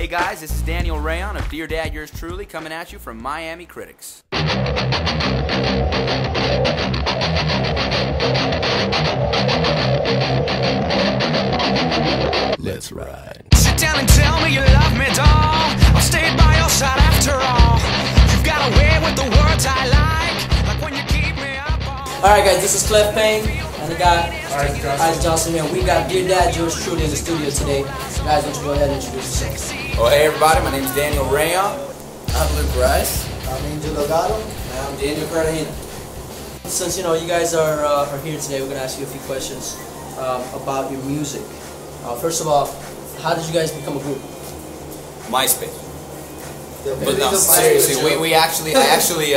Hey guys, this is Daniel Rayon of Dear Dad, Yours Truly, coming at you from Miami Critics. Let's ride. Sit down and tell me you love me, doll. I'll stay by your side after all. You've got a way with the words I like when you keep me up all. Alright guys, this is Clef Payne, and we got Isaac Johnson here. We got Dear Dad, Yours Truly in the studio today. Guys, why don't you go ahead and introduce yourselves. Well, hey everybody, my name is Daniel Rayon. I'm Luke Rice. I'm Angel Delgado. And I'm Daniel Cartagena. Since you guys are here today, we're gonna ask you a few questions about your music. First of all, how did you guys become a group? MySpace. But no, seriously,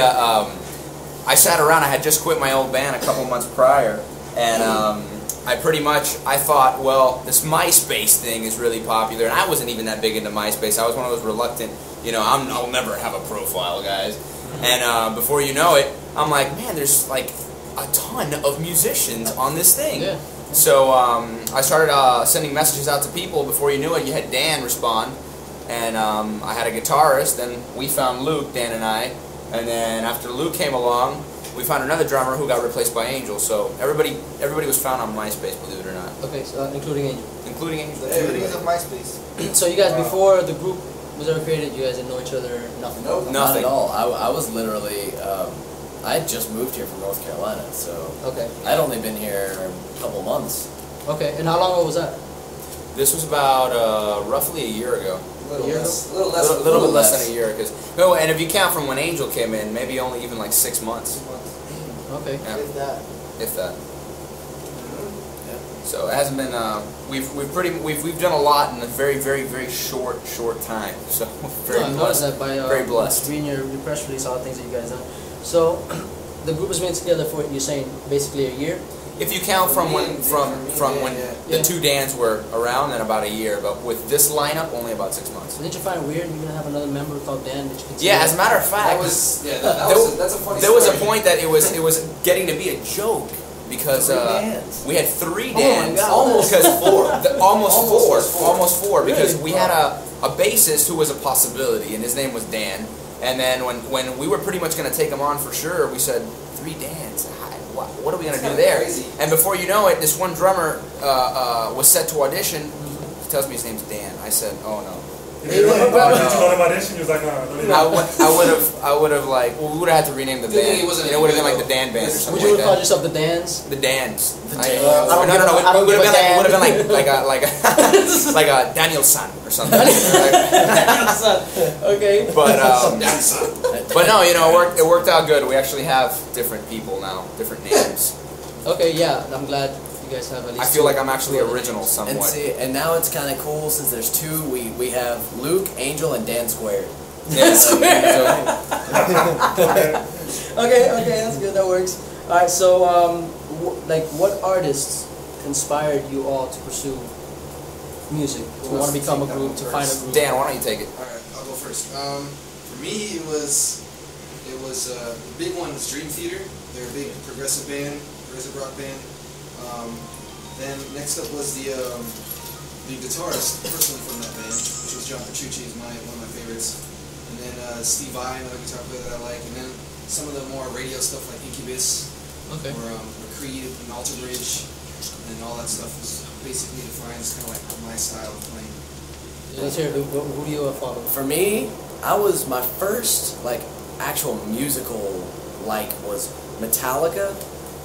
I sat around. I had just quit my old band a couple months prior, and I thought, well, this MySpace thing is really popular, and I wasn't even that big into MySpace. I was one of those reluctant, I'll never have a profile, guys. And before you know it, I'm like, man, there's like a ton of musicians on this thing. Yeah. So I started sending messages out to people. Before you knew it, you had Dan respond, and I had a guitarist. Then we found Luke, Dan and I, and then after Luke came along, we found another drummer who got replaced by Angel. So everybody was found on MySpace, believe it or not. Okay, so including Angel. Including Angel. The evidence of MySpace. So you guys, before the group was ever created, you guys didn't know each other, nothing? Nope, not at all. I was literally, I had just moved here from North Carolina, so Okay. I'd only been here a couple months. Okay, and how long ago was that? This was about roughly a year ago. A little bit less than a year, and if you count from when Angel came in, maybe only even like 6 months. Okay. Yeah. If that. So it hasn't been. We've done a lot in a very short time. So very I blessed. noticed that by very blessed. reading your press release, all the things that you guys done. So the group has been together for, you're saying, basically a year. If you count from when the Yeah. two Dans were around, then about a year. But with this lineup, only about 6 months. Didn't you find it weird you're gonna have another member called Dan that you can Yeah, as a matter of fact, that's a funny there was a point that it was getting to be a joke because we had 3 Dans, almost four because we had a bassist who was a possibility and his name was Dan, and then when we were pretty much going to take him on for sure, we said 3 Dans. What are we going to do there? Crazy. And before you know it, this one drummer was set to audition. He tells me his name's Dan. I said, oh no. Did you know him audition? He was like, no. I would have we would have had to rename the band. It would have been like the Dan Band or something Would you like have called that. yourself the Dans? The Dans. I don't It would give a damn. have been like a Daniel San or something. Okay. But no, it worked out good. We actually have different people now, different names. Okay, yeah, I'm glad you guys have at least I feel two. like I'm actually original somewhat. And now it's kind of cool since there's 2. We have Luke, Angel, and Dan Squared. Yeah, Okay, that's good. That works. All right, so what artists inspired you all to pursue music? To want to become a group, to find a group? Dan, why don't you take it? Alright, I'll go first. For me, it was the big one was Dream Theater. They're a big progressive rock band. Then next up was the guitarist, personally from that band, which was John Petrucci, is one of my favorites. And then Steve Vai, another guitar player that I like. And then some of the more radio stuff like Incubus, Okay. or Creed and Alter Bridge, and all that stuff was basically defines kind of like my style of playing. Let's hear who do you follow? For me, my first actual musical was Metallica,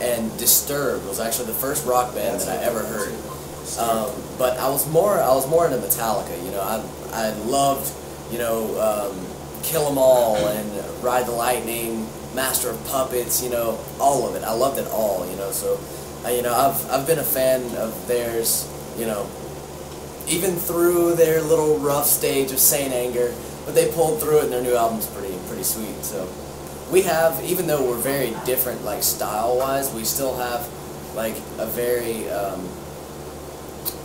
and Disturbed was actually the first rock band that I ever heard. But I was more into Metallica. I loved Kill 'Em All and Ride the Lightning, Master of Puppets. All of it. I loved it all. So I've been a fan of theirs. Even through their little rough stage of Saint Anger, but they pulled through it, and their new album's pretty sweet. So we have, even though we're very different, style-wise, we still have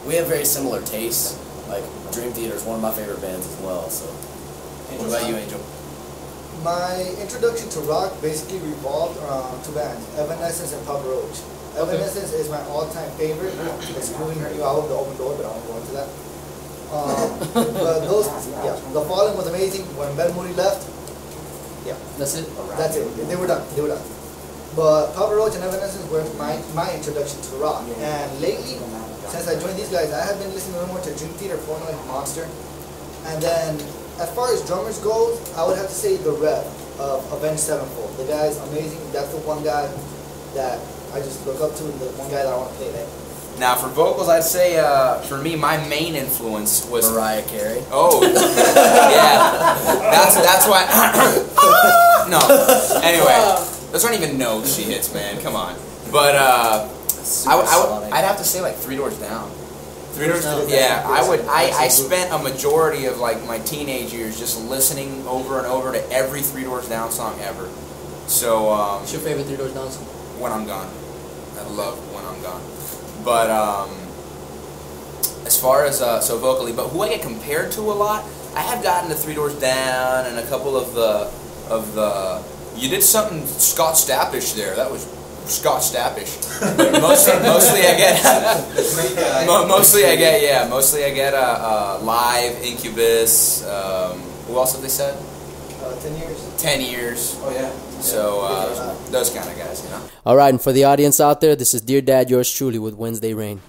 we have very similar tastes. Dream Theater is one of my favorite bands as well. So, what about you, Angel? My introduction to rock basically revolved around 2 bands, Evanescence and Papa Roach. Evanescence is my all-time favorite, excluding her new album, The Open Door, but I won't go into that. But those, yeah, The Fallen was amazing. When Ben Moody left, yeah, That's it. that's it. They were done. They were done. But Papa Roach and Evanescence were my introduction to rock. And lately, since I joined these guys, I have been listening a little more to Dream Theater, formerly Monster. And then, as far as drummers goes, I would have to say the Rev of Avenged Sevenfold. The guy's amazing. That's the one guy that I just look up to, and the one guy that I want to play that. Now for vocals, I'd say for me, my main influence was Mariah Carey. Oh, yeah. That's why. No. Anyway, those aren't even notes she hits, man. Come on. But I'd have to say like Three Doors Down. Three Doors Down. Yeah, I spent a majority of like my teenage years just listening over and over to every Three Doors Down song ever. So What's your favorite Three Doors Down song? When I'm Gone. I love When I'm Gone. But as far as so vocally, but who I get compared to a lot, I have gotten to Three Doors Down and a couple of the. You did something Scott Stappish there. That was Scott Stappish. But mostly I get Live, Incubus. Who else have they said? 10 years. 10 years. Oh yeah. So those kind of guys, you know. All right, and for the audience out there, this is Dear Dad, yours truly with Wednesday Rain.